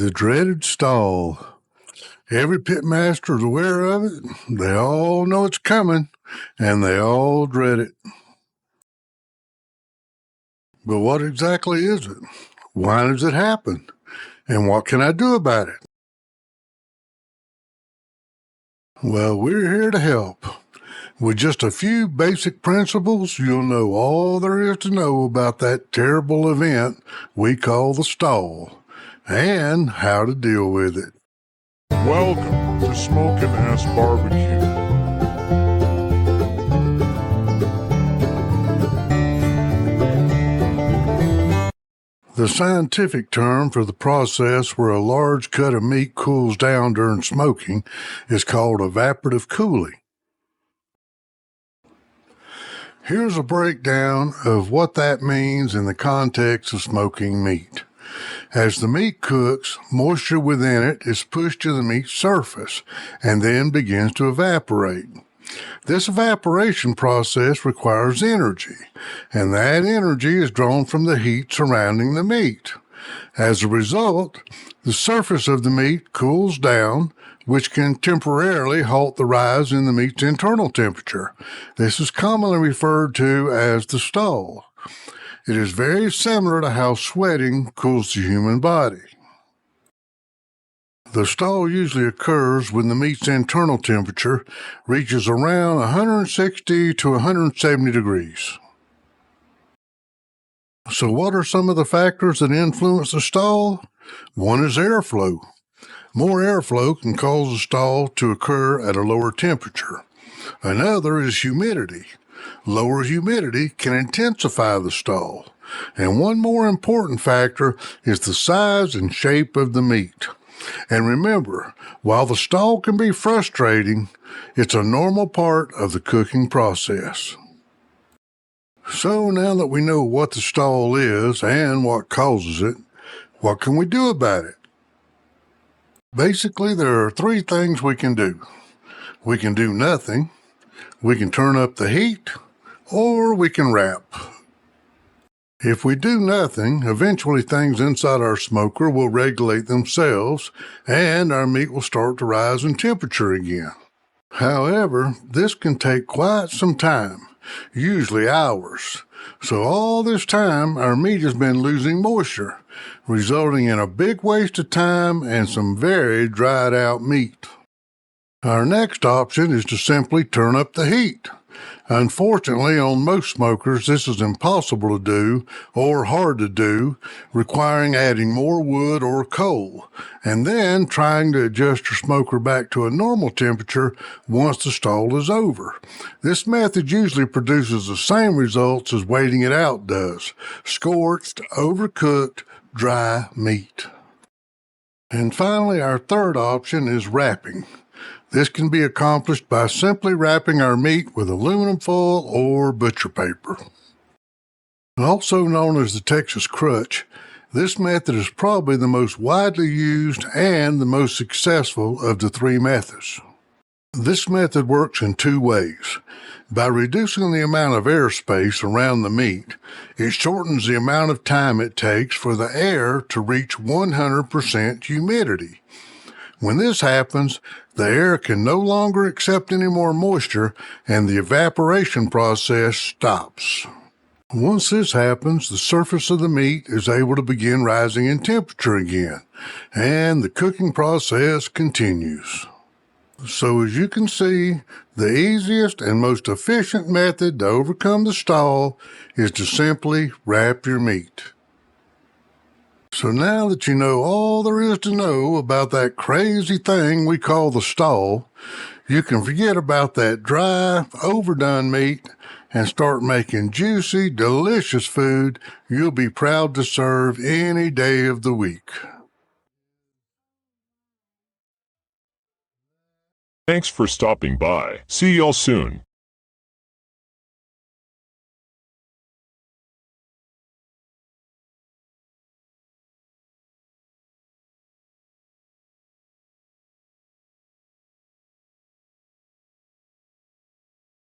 The dreaded stall. Every pitmaster is aware of it. They all know it's coming, and they all dread it. But what exactly is it? Why does it happen? And what can I do about it? Well, we're here to help. With just a few basic principles, you'll know all there is to know about that terrible event we call the stall, and how to deal with it. Welcome to Smokin' Ass Barbecue. The scientific term for the process where a large cut of meat cools down during smoking is called evaporative cooling. Here's a breakdown of what that means in the context of smoking meat. As the meat cooks, moisture within it is pushed to the meat's surface and then begins to evaporate. This evaporation process requires energy, and that energy is drawn from the heat surrounding the meat. As a result, the surface of the meat cools down, which can temporarily halt the rise in the meat's internal temperature. This is commonly referred to as the stall. It is very similar to how sweating cools the human body. The stall usually occurs when the meat's internal temperature reaches around 160 to 170 degrees. So what are some of the factors that influence the stall? One is airflow. More airflow can cause the stall to occur at a lower temperature. Another is humidity. Lower humidity can intensify the stall. And one more important factor is the size and shape of the meat. And remember, while the stall can be frustrating, it's a normal part of the cooking process. So now that we know what the stall is and what causes it, what can we do about it? Basically, there are three things we can do. We can do nothing, we can turn up the heat, or we can wrap. If we do nothing, eventually things inside our smoker will regulate themselves and our meat will start to rise in temperature again. However, this can take quite some time, usually hours. So all this time, our meat has been losing moisture, resulting in a big waste of time and some very dried out meat. Our next option is to simply turn up the heat. Unfortunately, on most smokers, this is impossible to do or hard to do, requiring adding more wood or coal, and then trying to adjust your smoker back to a normal temperature once the stall is over. This method usually produces the same results as waiting it out does: scorched, overcooked, dry meat. And finally, our third option is wrapping. This can be accomplished by simply wrapping our meat with aluminum foil or butcher paper. Also known as the Texas crutch, this method is probably the most widely used and the most successful of the three methods. This method works in two ways. By reducing the amount of airspace around the meat, it shortens the amount of time it takes for the air to reach 100% humidity. When this happens, the air can no longer accept any more moisture and the evaporation process stops. Once this happens, the surface of the meat is able to begin rising in temperature again, and the cooking process continues. So as you can see, the easiest and most efficient method to overcome the stall is to simply wrap your meat. So now that you know all there is to know about that crazy thing we call the stall, you can forget about that dry, overdone meat and start making juicy, delicious food you'll be proud to serve any day of the week. Thanks for stopping by. See y'all soon.